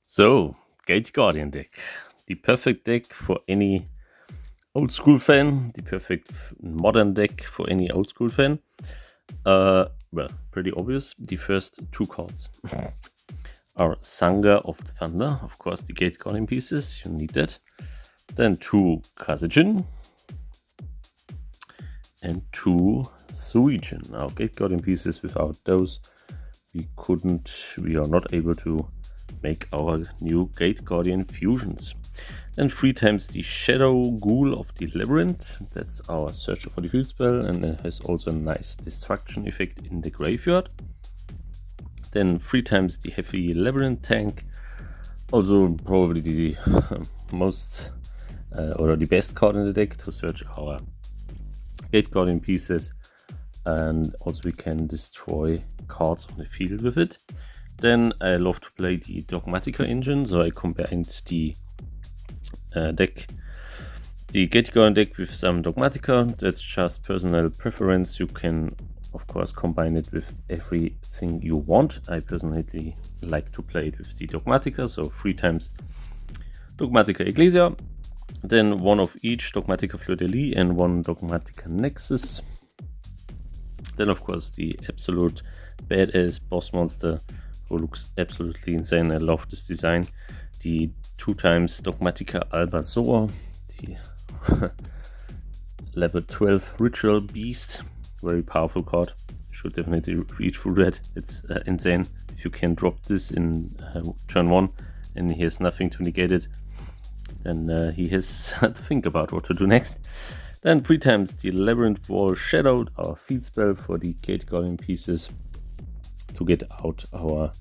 So, Gate Guardian deck. The perfect deck for any old school fan. The perfect modern deck for any old school fan. Well, pretty obvious. The first two cards are Sanga of the Thunder. Of course, the Gate Guardian pieces. You need that. Then two Kazejin. And two Suijin. Now, Gate Guardian pieces, without those, we are not able to make our new Gate Guardian fusions. Then 3 times the Shadow Ghoul of the Labyrinth. That's our Searcher for the Field spell, and it has also a nice destruction effect in the graveyard. Then 3 times the Heavy Labyrinth Tank. Also probably the most or the best card in the deck to search our Gate Guardian pieces, and also we can destroy cards on the field with it. Then I love to play the Dogmatica engine, so I combined the Gate Guardian deck with some Dogmatica. That's just personal preference. You can of course combine it with everything you want. I personally like to play it with the Dogmatica, so 3 times Dogmatica Ecclesia, then 1 of each Dogmatica Fleur-de-Lis and 1 Dogmatica Nexus. Then of course the absolute badass boss monster who looks absolutely insane. I love this design. The 2 times Dogmatica Albazoar, the level 12 Ritual Beast, very powerful card. You should definitely read through that. It's insane. If you can drop this in turn 1 and he has nothing to negate it, then he has to think about what to do next. Then 3 times the Labyrinth Wall Shadowed, our field spell for the Gate Guardian pieces to get out our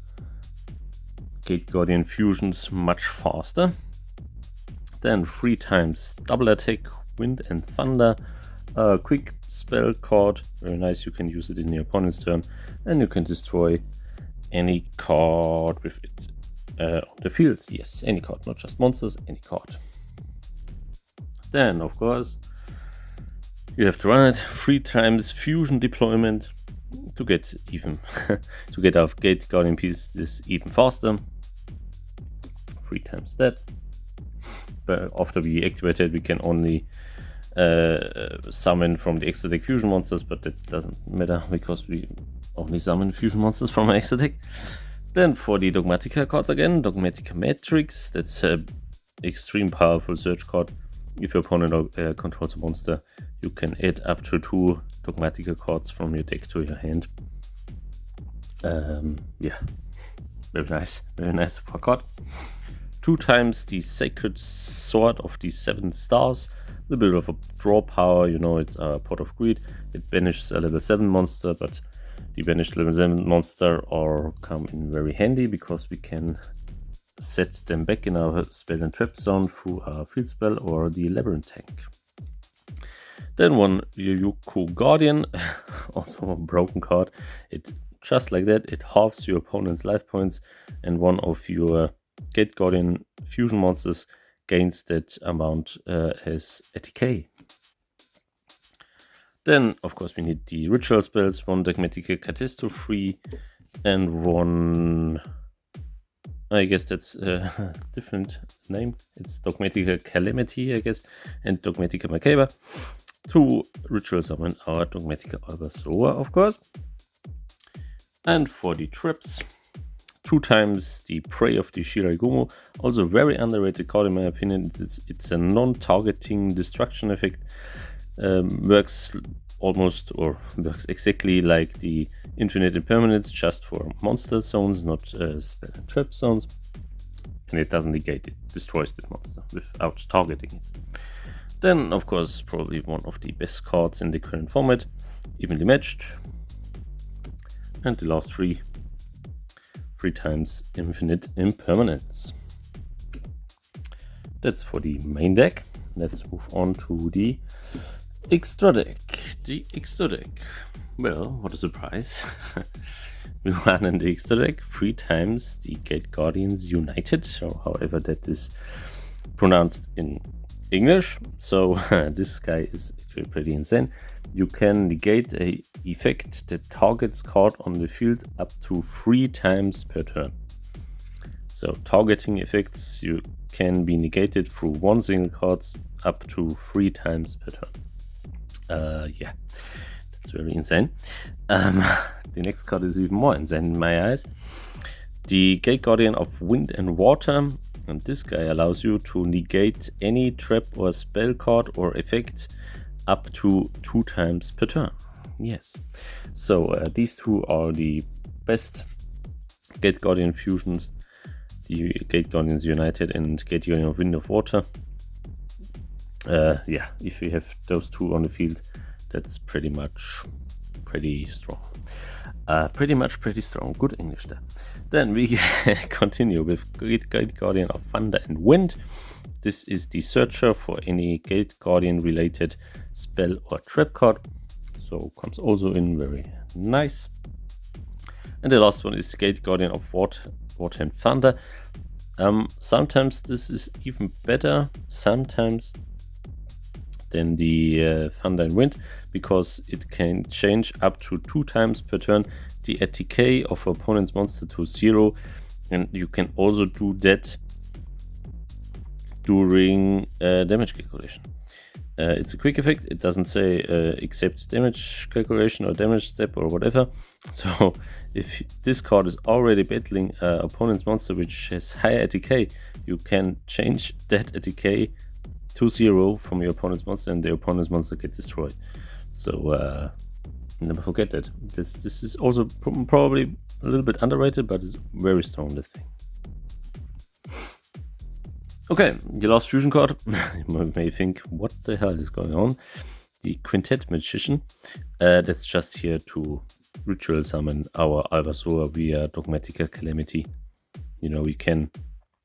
Gate Guardian fusions much faster. Then 3 times Double Attack, Wind and Thunder, a quick spell card, very nice. You can use it in your opponent's turn, and you can destroy any card with it on the field. Yes, any card, not just monsters, any card. Then of course you have to run it 3 times Fusion Deployment to get even to get our Gate Guardian pieces even faster. 3 times that. But after we activate it, we can only summon from the extra deck fusion monsters, but that doesn't matter because we only summon fusion monsters from our extra deck. Then for the Dogmatica cards again, Dogmatica Matrix. That's an extreme powerful search card. If your opponent controls a monster, you can add up to 2 Dogmatica cards from your deck to your hand. Yeah, very nice for a card. 2 times the Sacred Sword of the 7 Stars. A little bit of a draw power, you know, it's a Pot of Greed. It banishes a level 7 monster, but the banished level 7 monster are come in very handy because we can set them back in our spell and trap zone through our field spell or the Labyrinth Tank. Then 1 YuGiOh Guardian, also a broken card. It just like that, it halves your opponent's life points, and 1 of your Gate Guardian fusion monsters gains that amount as a decay. Then of course we need the ritual spells, 1 Dogmatica Catastrophe and 1, I guess that's a different name. It's Dogmatica Calamity, I guess, and Dogmatica Macabre. 2 ritual summon our Dogmatica Albazoar, of course. And for the traps, 2 times the Prey of the Shiraigumo. Also very underrated card in my opinion. It's a non-targeting destruction effect. Works almost or works exactly like the Infinite Impermanence, just for monster zones, not spell and trap zones. And it doesn't negate it, destroys the monster without targeting it. Then of course probably one of the best cards in the current format, Evenly Matched. And the last 3 times Infinite Impermanence. That's for the main deck. Let's move on to the extra deck. Well, what a surprise. We run in the extra deck 3 times the Gate Guardians United, or however that is pronounced in English. So this guy is actually pretty insane. You can negate a effect that targets card on the field up to 3 times per turn. So targeting effects, you can be negated through one single card up to 3 times per turn. Yeah, that's very insane. The next card is even more insane in my eyes. The Gate Guardian of Wind and Water, and this guy allows you to negate any trap or spell card or effect up to 2 times per turn. Yes, so these two are the best Gate Guardian fusions, the Gate Guardians United and Gate Guardian of Wind of Water. Yeah, if you have those two on the field, that's pretty strong. Pretty strong. Good English there. Then we continue with Gate Guardian of Thunder and Wind. This is the searcher for any Gate Guardian related spell or trap card. So comes also in very nice. And the last one is Gate Guardian of Water and Thunder. Sometimes this is even better, sometimes, than the Thunder and Wind, because it can change up to 2 times per turn the ATK of opponent's monster to 0, and you can also do that during damage calculation. It's a quick effect. It doesn't say accept damage calculation or damage step or whatever. So if this card is already battling opponent's monster which has higher ATK, you can change that ATK to 0 from your opponent's monster, and the opponent's monster gets destroyed. So never forget that. This is also probably a little bit underrated, but it's very strong, this thing. Okay, the last fusion card. You may think, what the hell is going on? The Quintet Magician. That's just here to ritual summon our Albasaur via Dogmatica Calamity. You know, we can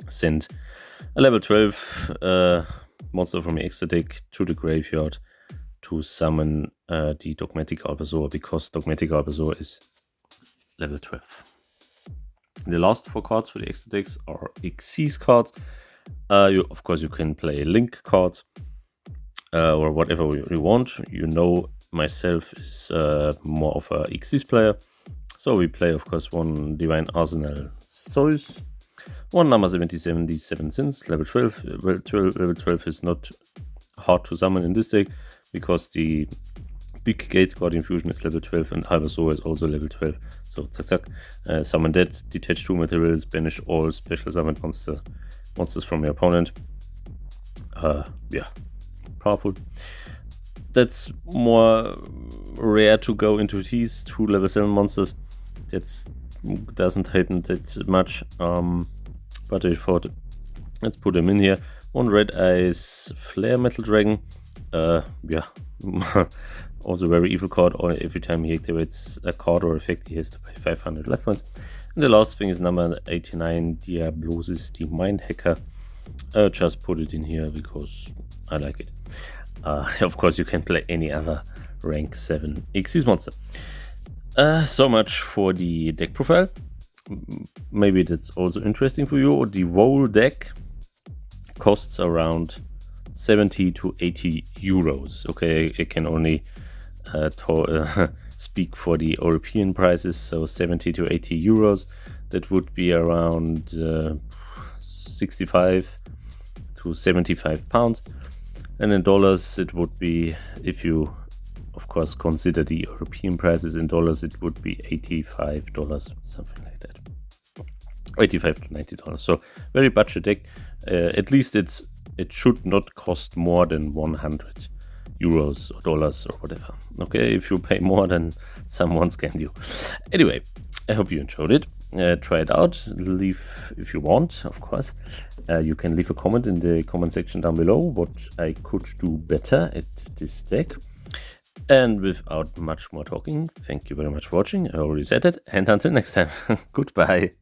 send a level 12 monster from your extra deck to the graveyard to summon the Dogmatic Albasaur, because Dogmatic Albasaur is level 12. The last 4 cards for the extra decks are Xyz cards. Of course, you can play Link cards or whatever you want. You know, myself is more of a Xyz player. So we play, of course, one Divine Arsenal Zeus, one number 77 Sins, level 12. Level 12 is not hard to summon in this deck, because the big Gate Guardian fusion is level 12 and Albasaur is also level 12. So zack, summon that, detach 2 materials, banish all special summoned monsters from your opponent. Yeah, powerful. That's more rare to go into these 2 level 7 monsters. That doesn't happen that much. But I thought, let's put them in here. 1 Red Eyes Flare Metal Dragon. Yeah, also very evil card. Every time he activates a card or effect, he has to pay 500 life points. And the last thing is number 89, Diablosis, the Mind Hacker. Just put it in here because I like it. Of course, you can play any other rank 7 Xyz monster. So much for the deck profile. Maybe that's also interesting for you. The whole deck costs around 70 to 80 euros. Okay, I can only speak for the European prices, so 70 to 80 euros. That would be around 65 to 75 pounds. And in dollars, it would be, if you of course consider the European prices in dollars, it would be $85, something like that. 85 to $90. So very budget deck. At least it should not cost more than 100 euros or dollars or whatever. Okay, if you pay more, then someone scammed you. Anyway, I hope you enjoyed it. Try it out. Leave, if you want, of course. You can leave a comment in the comment section down below what I could do better at this deck. And without much more talking, thank you very much for watching. I already said it. And until next time, goodbye.